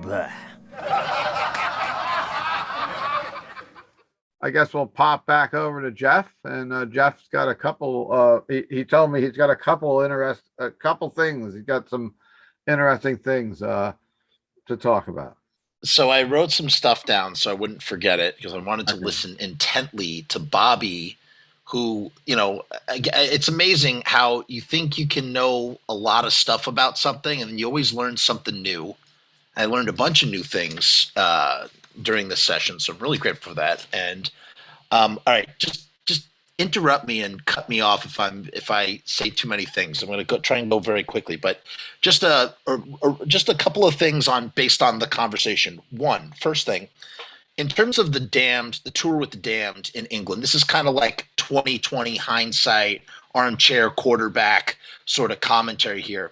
Blah. I guess we'll pop back over to Jeff, and Jeff's got a couple. He told me he's got a couple things. He's got some interesting things to talk about. So I wrote some stuff down so I wouldn't forget it because I wanted to Okay. listen intently to Bobby, who, it's amazing how you think you can know a lot of stuff about something and you always learn something new. I learned a bunch of new things during this session, so I'm really grateful for that. And all right, just interrupt me and cut me off if I say too many things. I'm going to try and go very quickly, but just a couple of things based on the conversation. First thing, in terms of the tour with the Damned in England, this is kind of like 2020 hindsight, armchair quarterback sort of commentary here.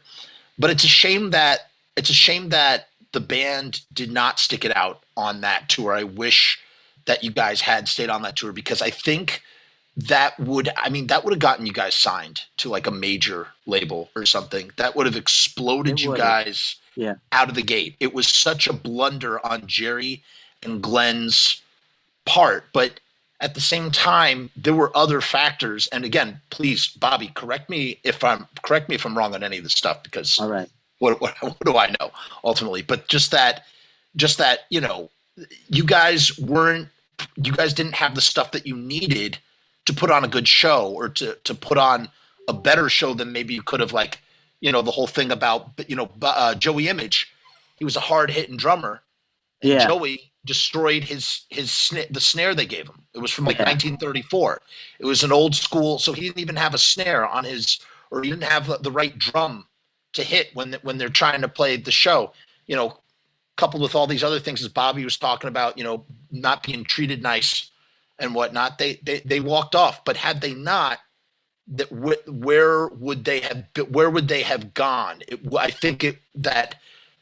But it's a shame that the band did not stick it out on that tour. I wish that you guys had stayed on that tour because I think that would have gotten you guys signed to like a major label or something. That would have exploded you guys out of the gate. It was such a blunder on Jerry and Glenn's part, but at the same time, there were other factors. And again, please, Bobby, correct me if I'm wrong on any of this stuff because all right. What do I know ultimately? But just that, you guys didn't have the stuff that you needed to put on a good show or to put on a better show than maybe you could have, the whole thing about, Joey Image. He was a hard hitting drummer. And Joey destroyed the snare they gave him. It was from 1934. It was an old school. So he didn't even have a snare on or he didn't have the right drum to hit when they're trying to play the show, coupled with all these other things as Bobby was talking about, not being treated nice and whatnot, they walked off. But had they not, where would they have gone? I think that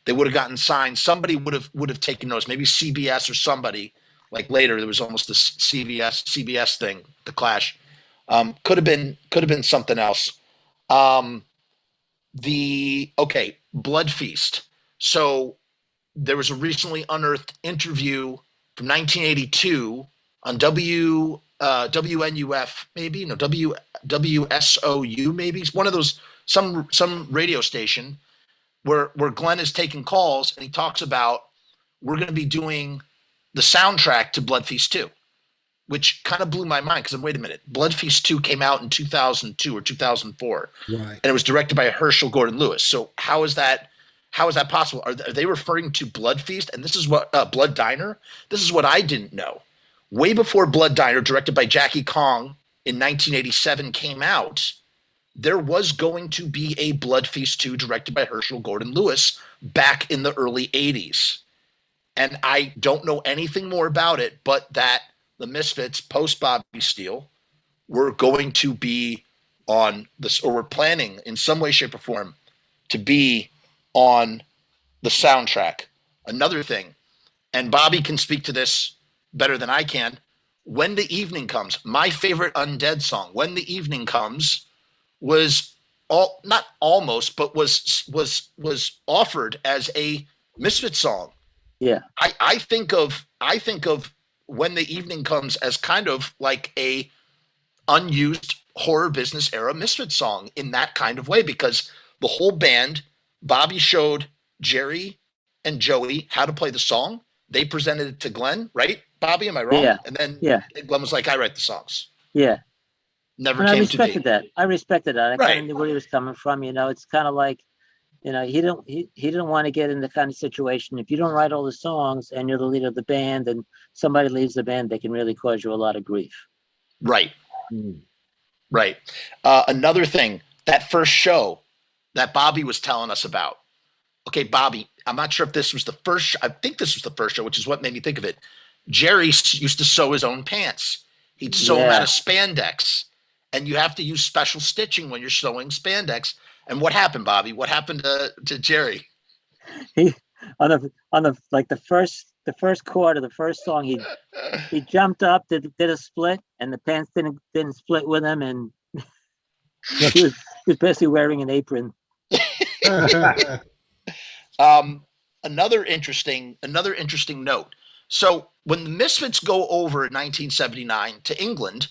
they would have gotten signed. Somebody would have taken notice. Maybe CBS or somebody. Like later, there was almost this CBS thing, the Clash. Could have been something else. Blood Feast. So there was a recently unearthed interview from 1982 on WNUF, maybe WSOU, maybe one of those some radio station where Glenn is taking calls and he talks about we're going to be doing the soundtrack to Blood Feast 2, which kind of blew my mind because wait a minute, Blood Feast 2 came out in 2002 or 2004, right? And it was directed by Herschel Gordon Lewis. So how is that possible? Are they referring to Blood Feast? And this is what Blood Diner. This is what I didn't know. Way before Blood Diner, directed by Jackie Kong in 1987, came out, there was going to be a Blood Feast 2 directed by Herschel Gordon Lewis back in the early 80s. And I don't know anything more about it, but that the Misfits, post Bobby Steele, were going to be on this, or were planning in some way, shape, or form to be on the soundtrack. Another thing, and Bobby can speak to this better than I can, When the Evening Comes, my favorite Undead song, When the Evening Comes, was not almost, but was offered as a Misfit song. Yeah. I think of When the Evening Comes as kind of like a unused Horror Business era Misfit song in that kind of way, because the whole band, Bobby showed Jerry and Joey how to play the song. They presented it to Glenn, right? Bobby, am I wrong? Yeah. And then Glenn was like, I write the songs. Yeah. Never and came I respected to be. that. I respected that. I Right. kind of knew where he was coming from. It's kind of like, he didn't want to get in the kind of situation. If you don't write all the songs and you're the leader of the band and somebody leaves the band, they can really cause you a lot of grief. Right. Right. Another thing, that first show that Bobby was telling us about. Okay, Bobby, I'm not sure if this was the first. I think this was the first show, which is what made me think of it. Jerry used to sew his own pants. He'd sew them out of spandex, and you have to use special stitching when you're sewing spandex. And what happened, Bobby? What happened to Jerry? He on the first chord of the first song, he jumped up, did a split, and the pants didn't split with him, and he was basically wearing an apron. another interesting note. So when the Misfits go over in 1979 to England,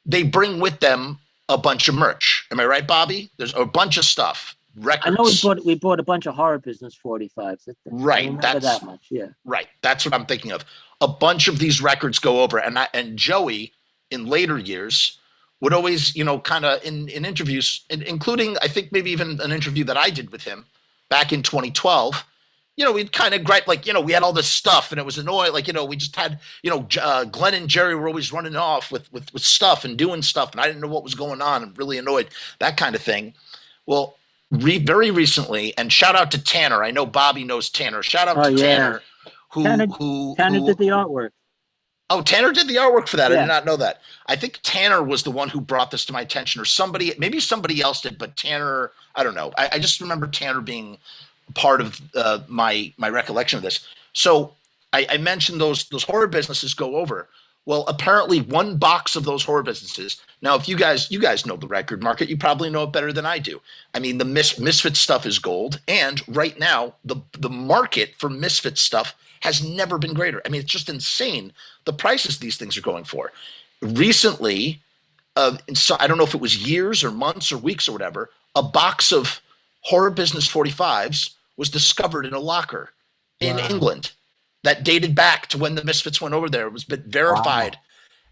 they bring with them a bunch of merch. Am I right, Bobby? There's a bunch of stuff, I know records. we bought a bunch of horror business 45s. I Right, remember that much. Yeah. Right. That's what I'm thinking of. A bunch of these records go over, and Joey in later years would always, kind of in interviews, including I think maybe even an interview that I did with him back in 2012. We'd kind of gripe, like, we had all this stuff and it was annoying. Like, we just had, Glenn and Jerry were always running off with stuff and doing stuff. And I didn't know what was going on and really annoyed, that kind of thing. Well, very recently, and shout out to Tanner. I know Bobby knows Tanner. Shout out to Tanner, Tanner did the artwork. Oh, Tanner did the artwork for that. Yeah. I did not know that. I think Tanner was the one who brought this to my attention, or maybe somebody else did, but Tanner, I don't know. I just remember Tanner being part of my recollection of this. So I mentioned those horror businesses go over. Well, apparently one box of those horror businesses. Now, if you guys know the record market, you probably know it better than I do. I mean, the Misfits stuff is gold, and right now the market for Misfits stuff has never been greater. I mean, it's just insane the prices these things are going for. Recently, so I don't know if it was years or months or weeks or whatever, a box of horror business 45s was discovered in a locker in England that dated back to when the Misfits went over there. It was been verified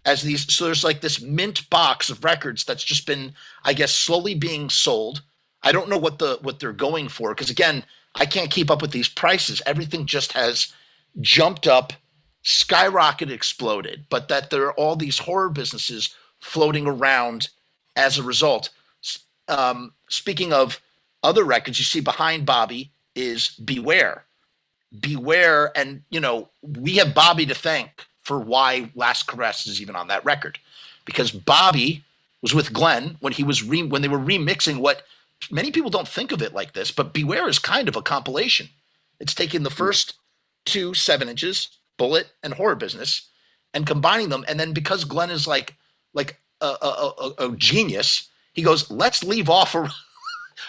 as these. So there's like this mint box of records that's just been, I guess, slowly being sold. I don't know what they're going for, because again, I can't keep up with these prices. Everything just has jumped up, skyrocketed, exploded, but that there are all these horror businesses floating around as a result. Speaking of other records, you see behind Bobby is Beware. And we have Bobby to thank for why Last Caress is even on that record, because Bobby was with Glenn when he was when they were remixing what many people don't think of it like this, but Beware is kind of a compilation. It's taking the first 2 7-inches, Bullet and Horror Business, and combining them, and then because Glenn is like a genius, he goes, let's leave off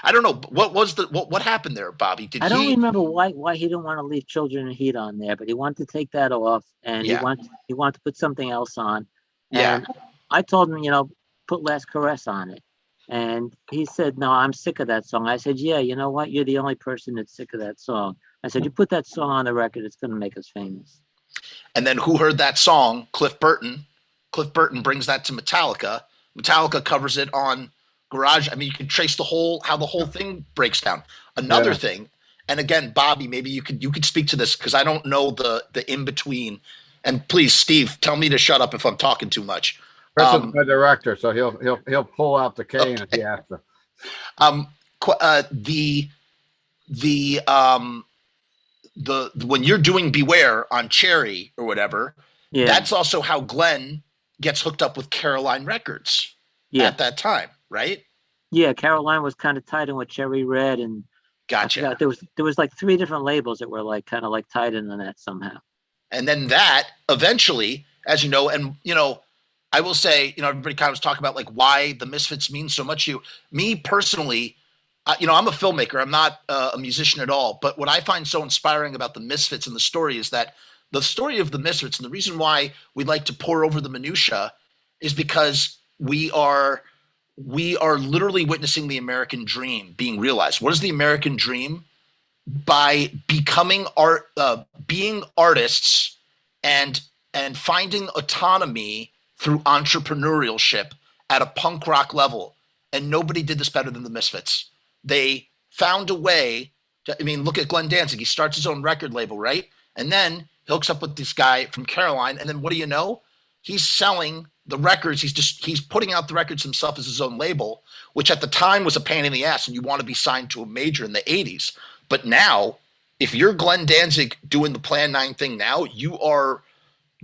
I don't know what happened there, Bobby. I don't remember why he didn't want to leave Children in Heat on there, but he wanted to take that off, and he wanted to put something else on. And I told him, put Last Caress on it, and he said, no, I'm sick of that song. I said, yeah, you know what? You're the only person that's sick of that song. I said, you put that song on the record, it's going to make us famous. And then who heard that song? Cliff Burton. Cliff Burton brings that to Metallica. Metallica covers it on Garage. I mean, you can trace how the whole thing breaks down. Another thing, and again, Bobby, maybe you could speak to this, because I don't know the in between. And please, Steve, tell me to shut up if I'm talking too much. Chris is my director, so he'll pull out the cane if he has to. When you're doing Beware on Cherry or whatever, that's also how Glenn gets hooked up with Caroline Records at that time, right? Yeah, Caroline was kind of tied in with Cherry Red, and gotcha. There was like 3 different labels that were like kind of like tied into that somehow. And then that eventually, as you know, and I will say, everybody kind of was talking about like why the Misfits mean so much to you. Me personally, I'm a filmmaker. I'm not a musician at all. But what I find so inspiring about the Misfits and the story is that the story of the Misfits, and the reason why we like to pour over the minutia, is because we are literally witnessing the American dream being realized. What is the American dream? By becoming being artists and finding autonomy through entrepreneurship at a punk rock level. And nobody did this better than the Misfits. They found a way to, look at Glenn Danzig. He starts his own record label, right? And then he hooks up with this guy from Caroline. And then what do you know? He's selling the records. He's putting out the records himself as his own label, which at the time was a pain in the ass, and you want to be signed to a major in the 80s. But now, if you're Glenn Danzig doing the Plan 9 thing now, you are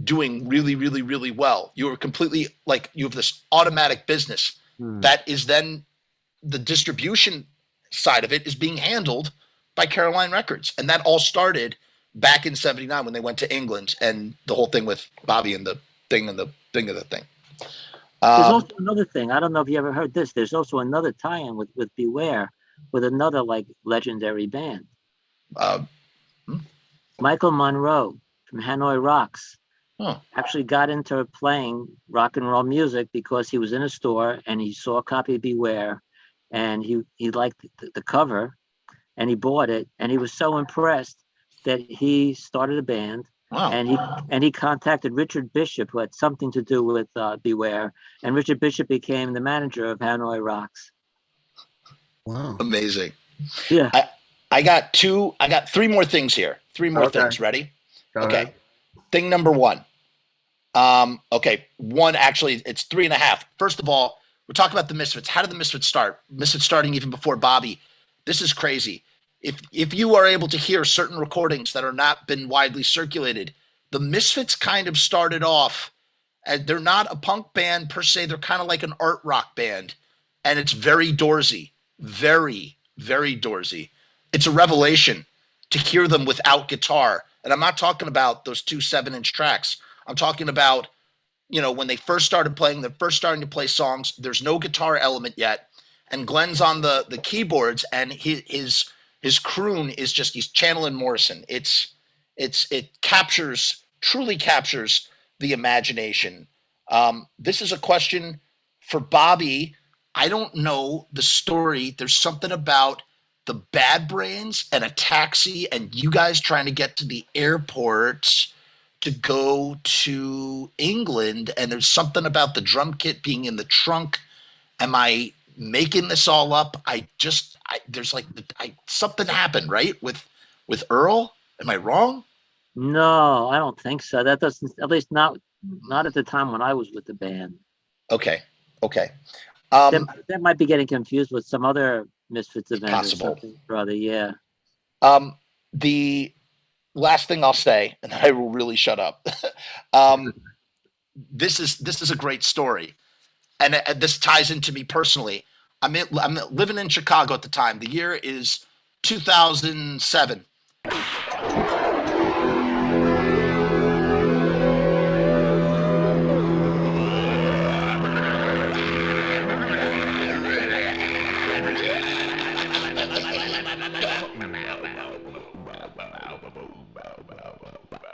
doing really, really, really well. You are completely, like, you have this automatic business that is then the distribution side of it is being handled by Caroline Records. And that all started back in 79 when they went to England, and the whole thing with Bobby and the thing and the thing of the thing. There's also another thing. I don't know if you ever heard this. There's also another tie-in with Beware with another like legendary band. Michael Monroe from Hanoi Rocks Huh. actually got into playing rock and roll music because he was in a store and he saw a copy of Beware, and he liked the cover, and he bought it, and he was so impressed that he started a band. Wow. And he contacted Richard Bishop, who had something to do with Beware, and Richard Bishop became the manager of Hanoi Rocks. Wow. Amazing. Yeah. I got three more things here. Three more Okay. things. Ready? Go Okay. ahead. Thing number one. Okay. One, actually, it's 3.5. First of all, we're talking about the Misfits. How did the Misfits start? Misfits starting even before Bobby. This is crazy. If you are able to hear certain recordings that are not been widely circulated, the Misfits kind of started off as, they're not a punk band per se. They're kind of like an art rock band, and it's very Doorsy, very, very Doorsy. It's a revelation to hear them without guitar. And I'm not talking about those 2 7-inch tracks. I'm talking about, when they first started playing, they're first starting to play songs. There's no guitar element yet. And Glenn's on the keyboards, and his croon is just, he's channeling Morrison. It truly captures the imagination. This is a question for Bobby. I don't know the story. There's something about the Bad Brains and a taxi and you guys trying to get to the airport to go to England. And there's something about the drum kit being in the trunk. Am I making this all up? Something happened, right? With Earl. Am I wrong? No, I don't think so. That doesn't, at least not at the time when I was with the band. Okay. That might be getting confused with some other Misfits event possible. or something, brother. Yeah. The last thing I'll say, and then I will really shut up. This is a great story, and this ties into me personally. I'm living in Chicago at the time. The year is 2007.